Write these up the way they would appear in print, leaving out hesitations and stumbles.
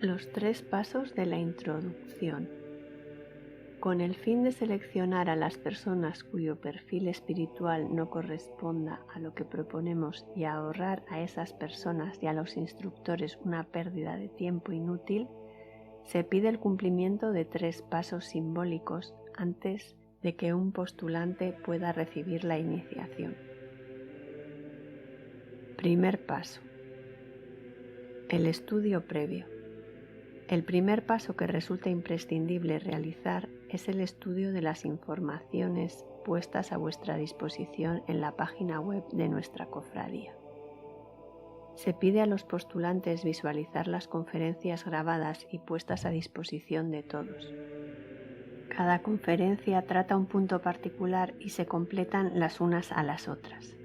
Los 3 pasos de la introducción. Con el fin de seleccionar a las personas cuyo perfil espiritual no corresponda a lo que proponemos y ahorrar a esas personas y a los instructores una pérdida de tiempo inútil, se pide el cumplimiento de 3 pasos simbólicos antes de que un postulante pueda recibir la iniciación. Primer paso. El estudio previo. El primer paso que resulta imprescindible realizar es el estudio de las informaciones puestas a vuestra disposición en la página web de nuestra cofradía. Se pide a los postulantes visualizar las conferencias grabadas y puestas a disposición de todos. Cada conferencia trata un punto particular y se completan las unas a las otras.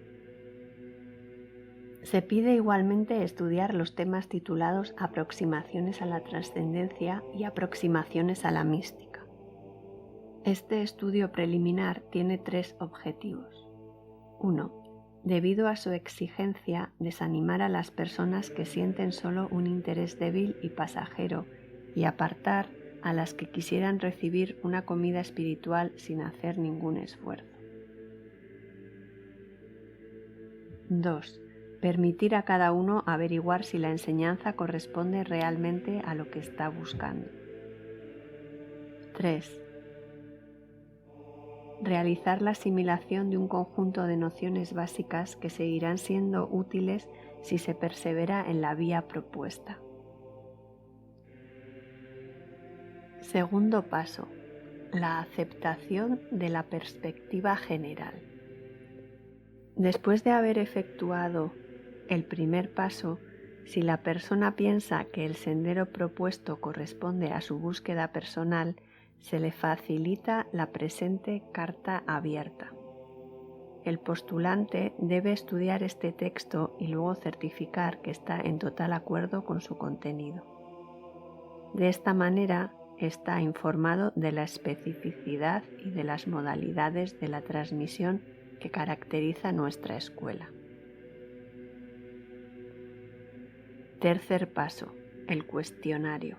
Se pide igualmente estudiar los temas titulados Aproximaciones a la trascendencia y Aproximaciones a la mística. Este estudio preliminar tiene 3 objetivos. 1. Debido a su exigencia, desanimar a las personas que sienten solo un interés débil y pasajero y apartar a las que quisieran recibir una comida espiritual sin hacer ningún esfuerzo. 2. Permitir a cada uno averiguar si la enseñanza corresponde realmente a lo que está buscando. 3. Realizar la asimilación de un conjunto de nociones básicas que seguirán siendo útiles si se persevera en la vía propuesta. Segundo paso. La aceptación de la perspectiva general. Después de haber efectuado el primer paso, si la persona piensa que el sendero propuesto corresponde a su búsqueda personal, se le facilita la presente carta abierta. El postulante debe estudiar este texto y luego certificar que está en total acuerdo con su contenido. De esta manera, está informado de la especificidad y de las modalidades de la transmisión que caracteriza nuestra escuela. Tercer paso, el cuestionario.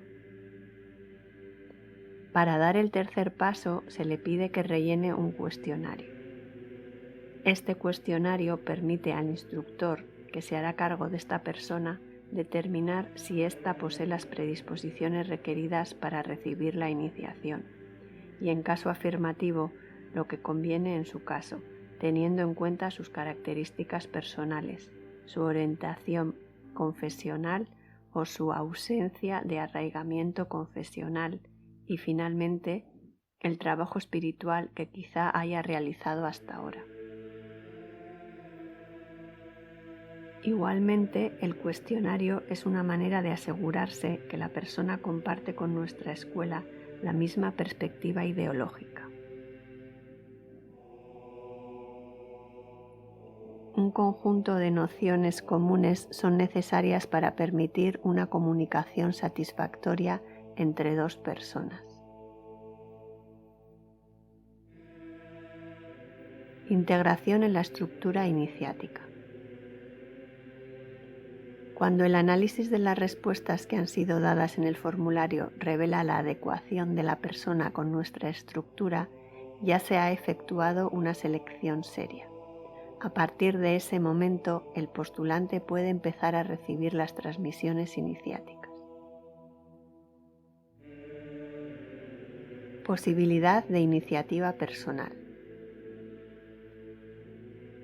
Para dar el tercer paso se le pide que rellene un cuestionario. Este cuestionario permite al instructor, que se hará cargo de esta persona, determinar si ésta posee las predisposiciones requeridas para recibir la iniciación y, en caso afirmativo, lo que conviene en su caso, teniendo en cuenta sus características personales, su orientación confesional o su ausencia de arraigamiento confesional y, finalmente, el trabajo espiritual que quizá haya realizado hasta ahora. Igualmente, el cuestionario es una manera de asegurarse que la persona comparte con nuestra escuela la misma perspectiva ideológica. Un conjunto de nociones comunes son necesarias para permitir una comunicación satisfactoria entre 2 personas. Integración en la estructura iniciática. Cuando el análisis de las respuestas que han sido dadas en el formulario revela la adecuación de la persona con nuestra estructura, ya se ha efectuado una selección seria. A partir de ese momento, el postulante puede empezar a recibir las transmisiones iniciáticas. Posibilidad de iniciativa personal.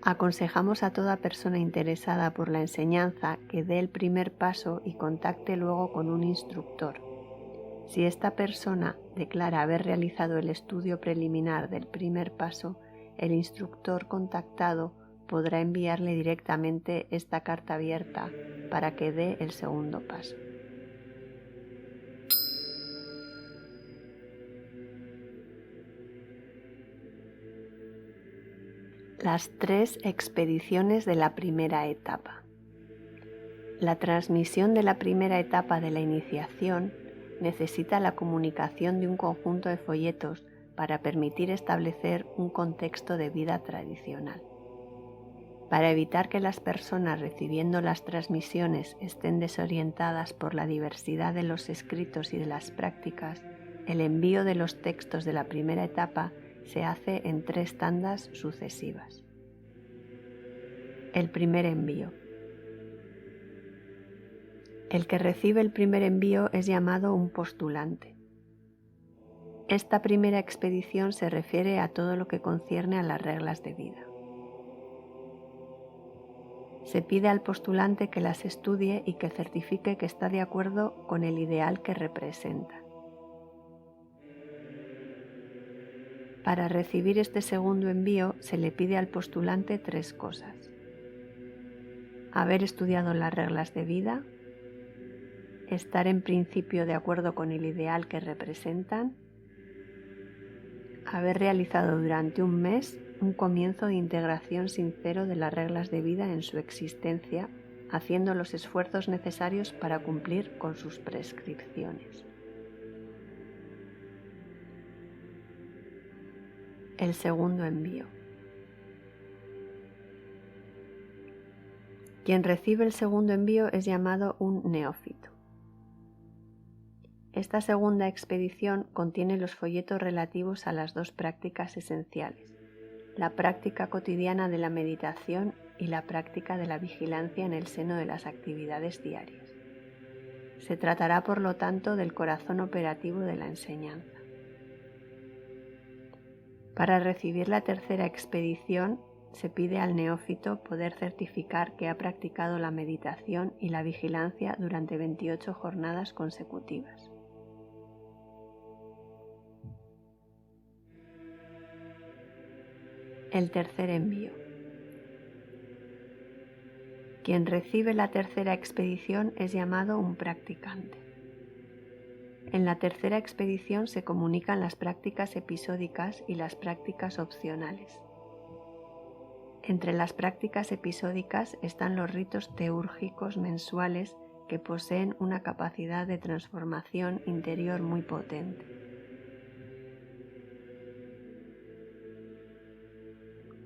Aconsejamos a toda persona interesada por la enseñanza que dé el primer paso y contacte luego con un instructor. Si esta persona declara haber realizado el estudio preliminar del primer paso, el instructor contactado podrá enviarle directamente esta carta abierta para que dé el segundo paso. Las 3 expediciones de la primera etapa. La transmisión de la primera etapa de la iniciación necesita la comunicación de un conjunto de folletos para permitir establecer un contexto de vida tradicional. Para evitar que las personas recibiendo las transmisiones estén desorientadas por la diversidad de los escritos y de las prácticas, el envío de los textos de la primera etapa se hace en 3 tandas sucesivas. El primer envío. El que recibe el primer envío es llamado un postulante. Esta primera expedición se refiere a todo lo que concierne a las reglas de vida. Se pide al postulante que las estudie y que certifique que está de acuerdo con el ideal que representa. Para recibir este segundo envío se le pide al postulante 3 cosas: haber estudiado las reglas de vida, estar en principio de acuerdo con el ideal que representan, haber realizado durante un mes un comienzo de integración sincero de las reglas de vida en su existencia, haciendo los esfuerzos necesarios para cumplir con sus prescripciones. El segundo envío. Quien recibe el segundo envío es llamado un neófito. Esta segunda expedición contiene los folletos relativos a las 2 prácticas esenciales: la práctica cotidiana de la meditación y la práctica de la vigilancia en el seno de las actividades diarias. Se tratará, por lo tanto, del corazón operativo de la enseñanza. Para recibir la tercera expedición, se pide al neófito poder certificar que ha practicado la meditación y la vigilancia durante 28 jornadas consecutivas. El tercer envío. Quien recibe la tercera expedición es llamado un practicante. En la tercera expedición se comunican las prácticas episódicas y las prácticas opcionales. Entre las prácticas episódicas están los ritos teúrgicos mensuales que poseen una capacidad de transformación interior muy potente.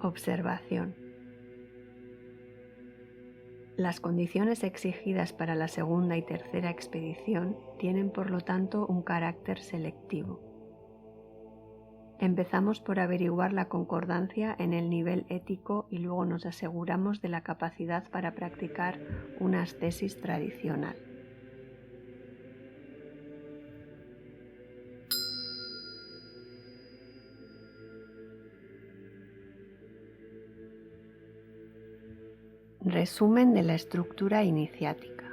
Observación. Las condiciones exigidas para la segunda y tercera expedición tienen, por lo tanto, un carácter selectivo. Empezamos por averiguar la concordancia en el nivel ético y luego nos aseguramos de la capacidad para practicar una ascesis tradicional. Resumen de la estructura iniciática.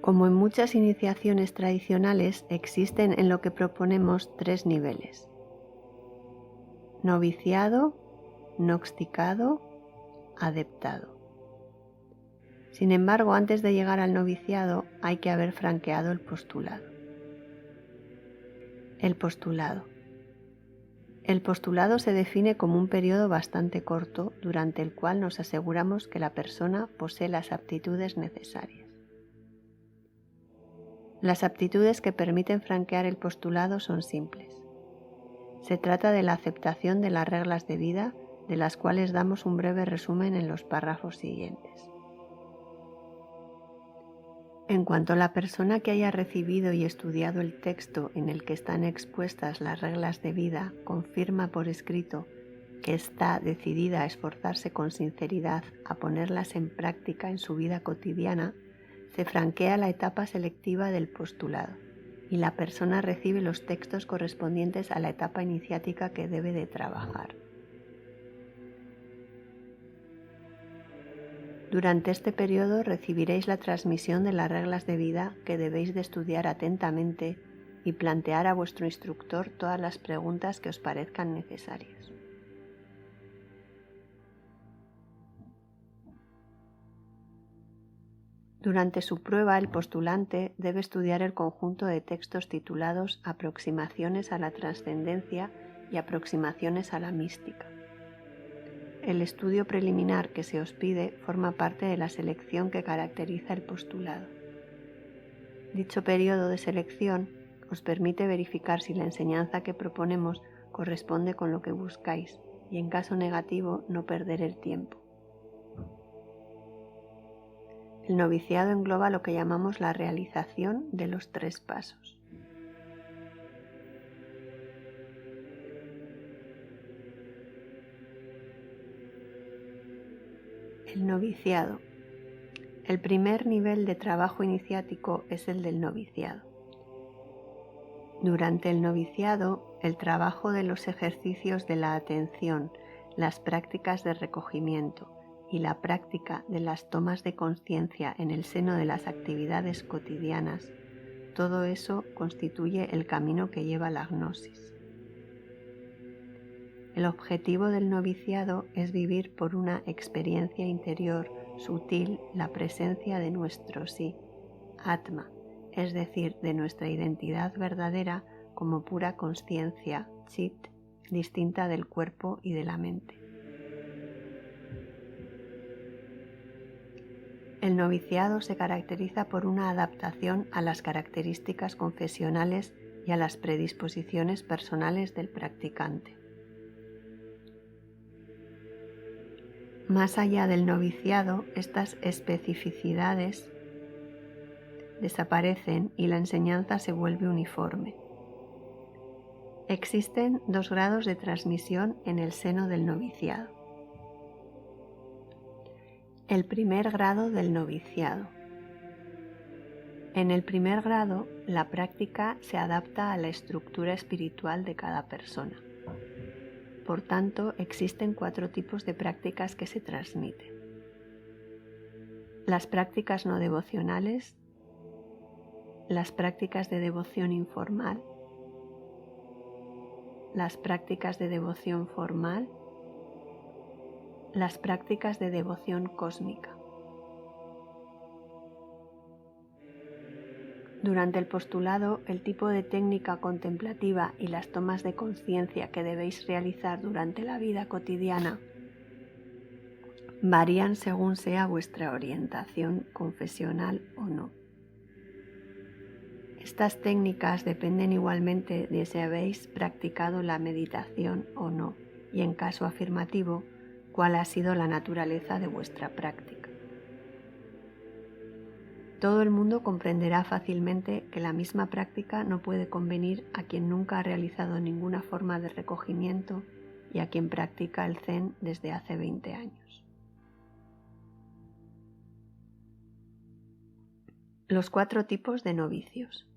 Como en muchas iniciaciones tradicionales, existen en lo que proponemos 3 niveles: noviciado, noxticado, adeptado. Sin embargo, antes de llegar al noviciado hay que haber franqueado el postulado. El postulado. El postulado se define como un periodo bastante corto durante el cual nos aseguramos que la persona posee las aptitudes necesarias. Las aptitudes que permiten franquear el postulado son simples. Se trata de la aceptación de las reglas de vida, de las cuales damos un breve resumen en los párrafos siguientes. En cuanto a la persona que haya recibido y estudiado el texto en el que están expuestas las reglas de vida, confirma por escrito que está decidida a esforzarse con sinceridad a ponerlas en práctica en su vida cotidiana, se franquea la etapa selectiva del postulado y la persona recibe los textos correspondientes a la etapa iniciática que debe de trabajar. Durante este periodo recibiréis la transmisión de las reglas de vida que debéis de estudiar atentamente y plantear a vuestro instructor todas las preguntas que os parezcan necesarias. Durante su prueba, el postulante debe estudiar el conjunto de textos titulados Aproximaciones a la trascendencia y Aproximaciones a la mística. El estudio preliminar que se os pide forma parte de la selección que caracteriza el postulado. Dicho periodo de selección os permite verificar si la enseñanza que proponemos corresponde con lo que buscáis y en caso negativo no perder el tiempo. El noviciado engloba lo que llamamos la realización de los 3 pasos. El noviciado. El primer nivel de trabajo iniciático es el del noviciado. Durante el noviciado, el trabajo de los ejercicios de la atención, las prácticas de recogimiento y la práctica de las tomas de conciencia en el seno de las actividades cotidianas, todo eso constituye el camino que lleva a la gnosis. El objetivo del noviciado es vivir por una experiencia interior sutil la presencia de nuestro sí, Atma, es decir, de nuestra identidad verdadera como pura consciencia, Chit, distinta del cuerpo y de la mente. El noviciado se caracteriza por una adaptación a las características confesionales y a las predisposiciones personales del practicante. Más allá del noviciado, estas especificidades desaparecen y la enseñanza se vuelve uniforme. Existen 2 grados de transmisión en el seno del noviciado. El primer grado del noviciado. En el primer grado, la práctica se adapta a la estructura espiritual de cada persona. Por tanto, existen 4 tipos de prácticas que se transmiten. Las prácticas no devocionales, las prácticas de devoción informal, las prácticas de devoción formal, las prácticas de devoción cósmica. Durante el postulado, el tipo de técnica contemplativa y las tomas de conciencia que debéis realizar durante la vida cotidiana varían según sea vuestra orientación confesional o no. Estas técnicas dependen igualmente de si habéis practicado la meditación o no, y en caso afirmativo, cuál ha sido la naturaleza de vuestra práctica. Todo el mundo comprenderá fácilmente que la misma práctica no puede convenir a quien nunca ha realizado ninguna forma de recogimiento y a quien practica el Zen desde hace 20 años. Los 4 tipos de novicios.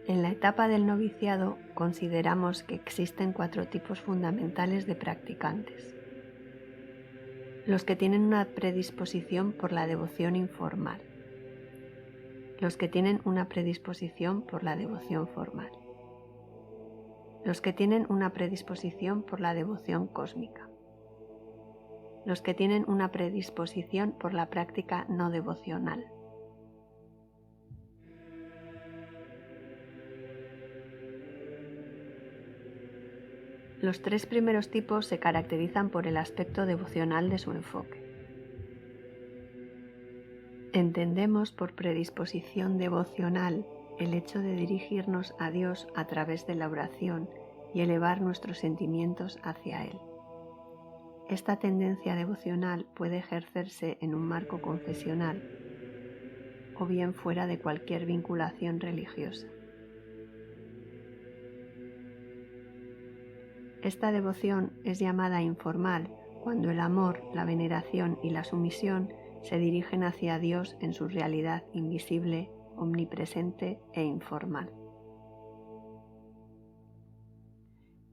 En la etapa del noviciado consideramos que existen 4 tipos fundamentales de practicantes. Los que tienen una predisposición por la devoción informal. Los que tienen una predisposición por la devoción formal. Los que tienen una predisposición por la devoción cósmica. Los que tienen una predisposición por la práctica no devocional. Los 3 primeros tipos se caracterizan por el aspecto devocional de su enfoque. Entendemos por predisposición devocional el hecho de dirigirnos a Dios a través de la oración y elevar nuestros sentimientos hacia Él. Esta tendencia devocional puede ejercerse en un marco confesional o bien fuera de cualquier vinculación religiosa. Esta devoción es llamada informal cuando el amor, la veneración y la sumisión se dirigen hacia Dios en su realidad invisible, omnipresente e informal.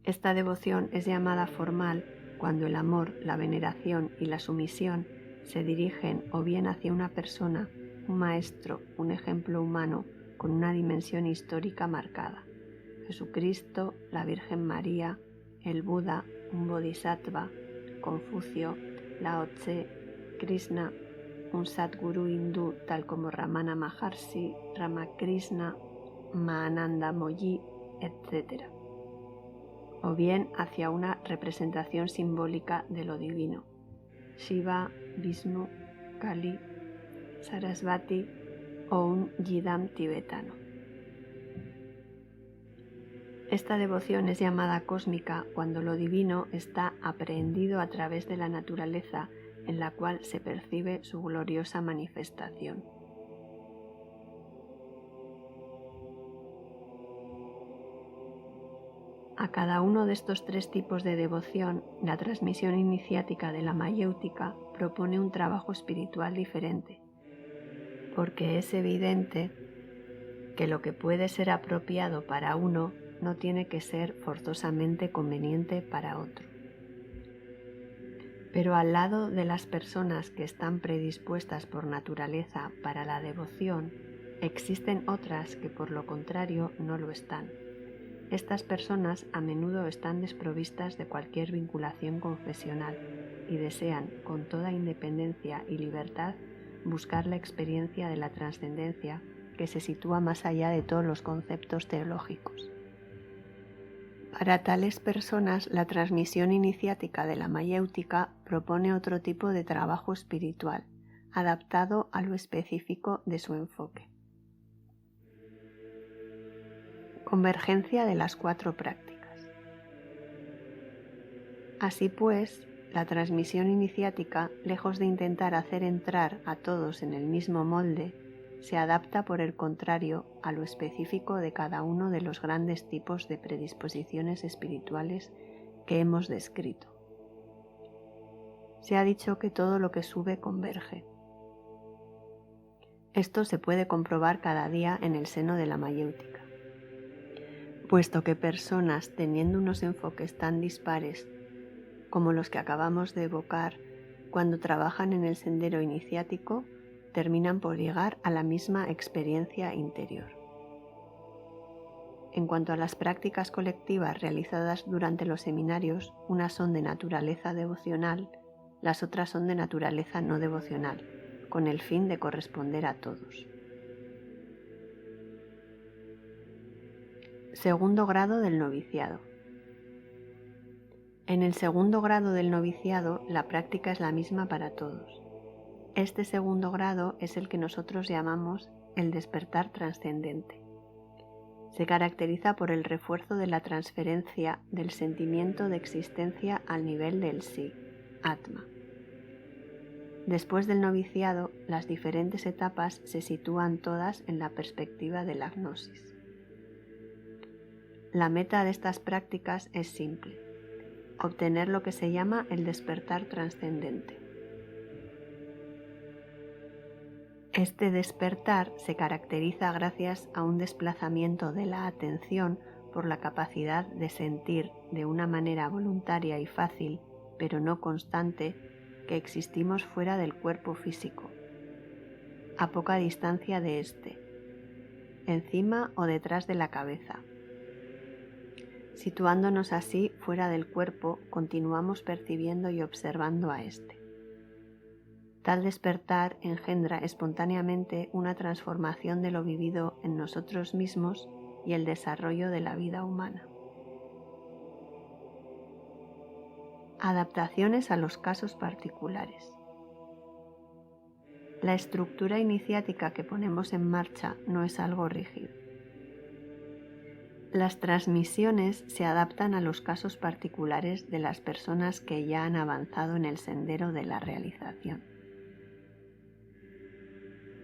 Esta devoción es llamada formal cuando el amor, la veneración y la sumisión se dirigen o bien hacia una persona, un maestro, un ejemplo humano con una dimensión histórica marcada, Jesucristo, la Virgen María, el Buda, un bodhisattva, Confucio, Lao Tse, Krishna, un Sadguru hindú tal como Ramana Maharshi, Ramakrishna, Mahananda Moyi, etc. O bien hacia una representación simbólica de lo divino, Shiva, Vishnu, Kali, Sarasvati o un Yidam tibetano. Esta devoción es llamada cósmica cuando lo divino está aprehendido a través de la naturaleza en la cual se percibe su gloriosa manifestación. A cada uno de estos tres tipos de devoción, la transmisión iniciática de la mayéutica propone un trabajo espiritual diferente, porque es evidente que lo que puede ser apropiado para uno no tiene que ser forzosamente conveniente para otro. Pero al lado de las personas que están predispuestas por naturaleza para la devoción, existen otras que por lo contrario no lo están. Estas personas a menudo están desprovistas de cualquier vinculación confesional y desean, con toda independencia y libertad, buscar la experiencia de la trascendencia que se sitúa más allá de todos los conceptos teológicos. Para tales personas, la transmisión iniciática de la mayéutica propone otro tipo de trabajo espiritual, adaptado a lo específico de su enfoque. Convergencia de las cuatro prácticas. Así pues, la transmisión iniciática, lejos de intentar hacer entrar a todos en el mismo molde, se adapta por el contrario a lo específico de cada uno de los grandes tipos de predisposiciones espirituales que hemos descrito. Se ha dicho que todo lo que sube converge. Esto se puede comprobar cada día en el seno de la mayéutica, puesto que personas teniendo unos enfoques tan dispares como los que acabamos de evocar, cuando trabajan en el sendero iniciático, terminan por llegar a la misma experiencia interior. En cuanto a las prácticas colectivas realizadas durante los seminarios, unas son de naturaleza devocional, las otras son de naturaleza no devocional, con el fin de corresponder a todos. Segundo grado del noviciado. En el segundo grado del noviciado, la práctica es la misma para todos. Este segundo grado es el que nosotros llamamos el despertar trascendente. Se caracteriza por el refuerzo de la transferencia del sentimiento de existencia al nivel del sí, Atma. Después del noviciado, las diferentes etapas se sitúan todas en la perspectiva de la gnosis. La meta de estas prácticas es simple: obtener lo que se llama el despertar trascendente. Este despertar se caracteriza gracias a un desplazamiento de la atención por la capacidad de sentir de una manera voluntaria y fácil, pero no constante, que existimos fuera del cuerpo físico, a poca distancia de éste, encima o detrás de la cabeza. Situándonos así fuera del cuerpo, continuamos percibiendo y observando a éste. Tal despertar engendra espontáneamente una transformación de lo vivido en nosotros mismos y el desarrollo de la vida humana. Adaptaciones a los casos particulares. La estructura iniciática que ponemos en marcha no es algo rígido. Las transmisiones se adaptan a los casos particulares de las personas que ya han avanzado en el sendero de la realización.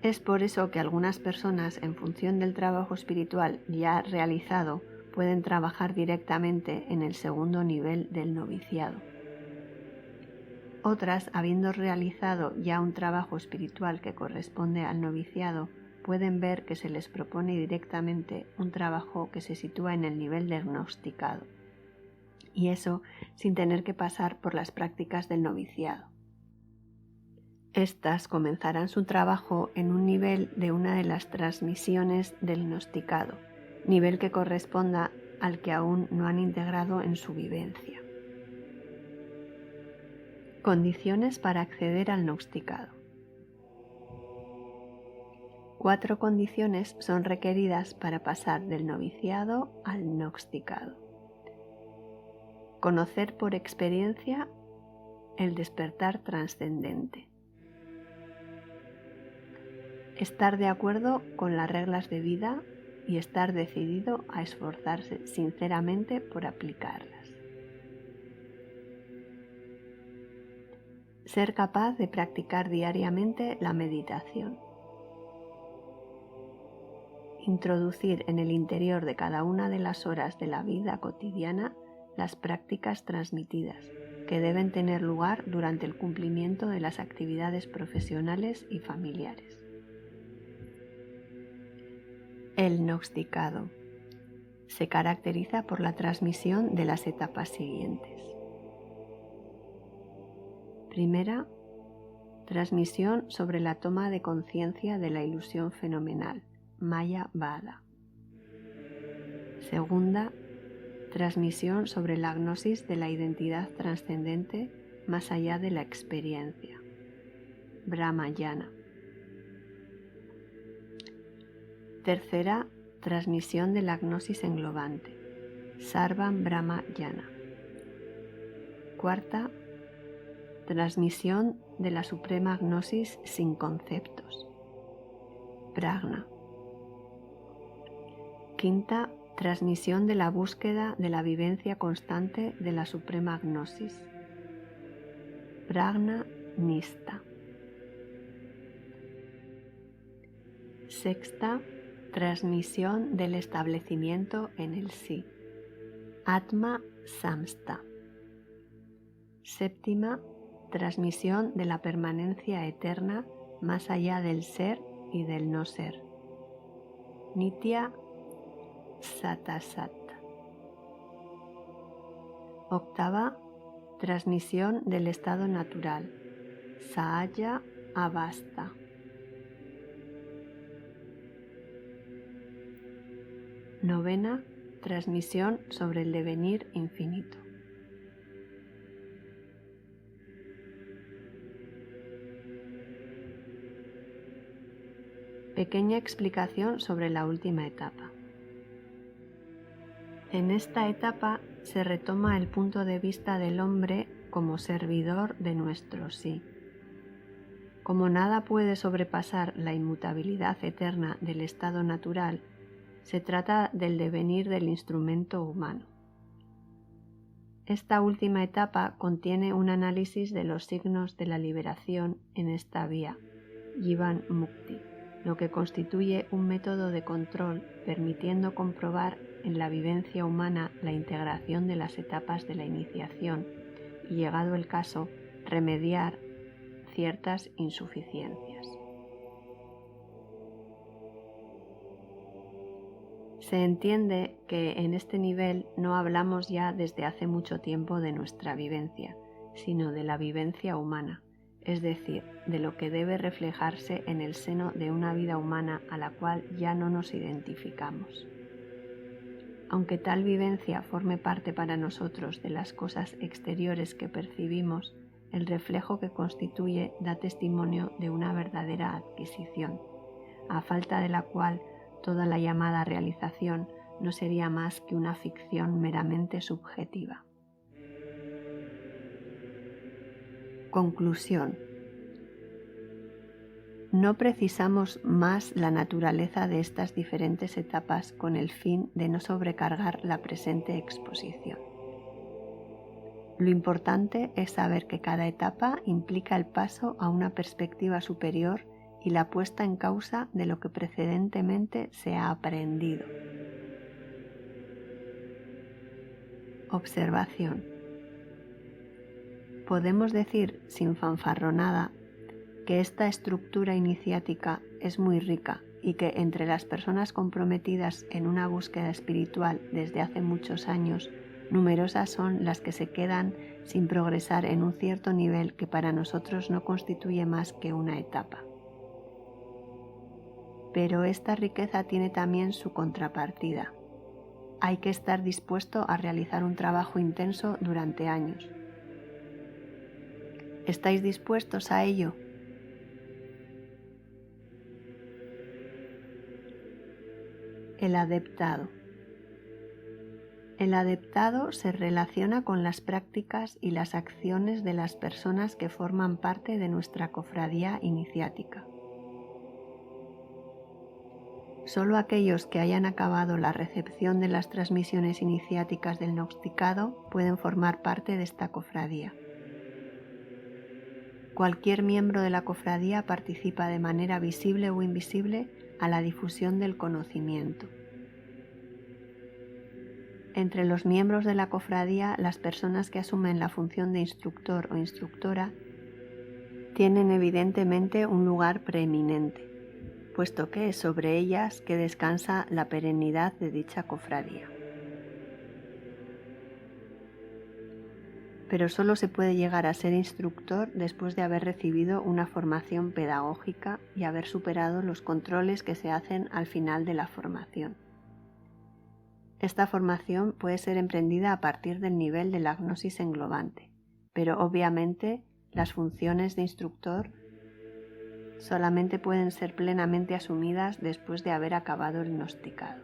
Es por eso que algunas personas, en función del trabajo espiritual ya realizado, pueden trabajar directamente en el segundo nivel del noviciado. Otras, habiendo realizado ya un trabajo espiritual que corresponde al noviciado, pueden ver que se les propone directamente un trabajo que se sitúa en el nivel del gnosticado, y eso sin tener que pasar por las prácticas del noviciado. Estas comenzarán su trabajo en un nivel de una de las transmisiones del gnosticado, nivel que corresponda al que aún no han integrado en su vivencia. Condiciones para acceder al gnosticado. 4 condiciones son requeridas para pasar del noviciado al gnosticado. Conocer por experiencia el despertar trascendente. Estar de acuerdo con las reglas de vida y estar decidido a esforzarse sinceramente por aplicarlas. Ser capaz de practicar diariamente la meditación. Introducir en el interior de cada una de las horas de la vida cotidiana las prácticas transmitidas, que deben tener lugar durante el cumplimiento de las actividades profesionales y familiares. El gnosticado se caracteriza por la transmisión de las etapas siguientes. Primera, transmisión sobre la toma de conciencia de la ilusión fenomenal, Maya Vada. Segunda, transmisión sobre la gnosis de la identidad trascendente más allá de la experiencia, Brahmayana. Tercera, transmisión de la gnosis englobante, Sarvam Brahmayana. Cuarta, transmisión de la suprema gnosis sin conceptos, Prajna. Quinta, transmisión de la búsqueda de la vivencia constante de la suprema gnosis, Prajna Nista. Sexta, transmisión del establecimiento en el sí, Atma Samsta. Séptima, transmisión de la permanencia eterna más allá del ser y del no ser, Nitya Satasat. Octava, transmisión del estado natural, Sahaja Avastha. Novena, transmisión sobre el devenir infinito. Pequeña explicación sobre la última etapa. En esta etapa se retoma el punto de vista del hombre como servidor de nuestro sí. Como nada puede sobrepasar la inmutabilidad eterna del estado natural, se trata del devenir del instrumento humano. Esta última etapa contiene un análisis de los signos de la liberación en esta vía, Jivan Mukti, lo que constituye un método de control permitiendo comprobar en la vivencia humana la integración de las etapas de la iniciación y, llegado el caso, remediar ciertas insuficiencias. Se entiende que en este nivel no hablamos ya desde hace mucho tiempo de nuestra vivencia, sino de la vivencia humana, es decir, de lo que debe reflejarse en el seno de una vida humana a la cual ya no nos identificamos. Aunque tal vivencia forme parte para nosotros de las cosas exteriores que percibimos, el reflejo que constituye da testimonio de una verdadera adquisición, a falta de la cual toda la llamada realización no sería más que una ficción meramente subjetiva. Conclusión. No precisamos más la naturaleza de estas diferentes etapas con el fin de no sobrecargar la presente exposición. Lo importante es saber que cada etapa implica el paso a una perspectiva superior y la puesta en causa de lo que precedentemente se ha aprendido. Observación. Podemos decir sin fanfarronada que esta estructura iniciática es muy rica y que entre las personas comprometidas en una búsqueda espiritual desde hace muchos años, numerosas son las que se quedan sin progresar en un cierto nivel que para nosotros no constituye más que una etapa. Pero esta riqueza tiene también su contrapartida. Hay que estar dispuesto a realizar un trabajo intenso durante años. ¿Estáis dispuestos a ello? El adeptado. El adeptado se relaciona con las prácticas y las acciones de las personas que forman parte de nuestra cofradía iniciática. Solo aquellos que hayan acabado la recepción de las transmisiones iniciáticas del gnosticado pueden formar parte de esta cofradía. Cualquier miembro de la cofradía participa de manera visible o invisible a la difusión del conocimiento. Entre los miembros de la cofradía, las personas que asumen la función de instructor o instructora tienen evidentemente un lugar preeminente, puesto que es sobre ellas que descansa la perennidad de dicha cofradía. Pero solo se puede llegar a ser instructor después de haber recibido una formación pedagógica y haber superado los controles que se hacen al final de la formación. Esta formación puede ser emprendida a partir del nivel de la gnosis englobante, pero obviamente las funciones de instructor solamente pueden ser plenamente asumidas después de haber acabado el gnosticado.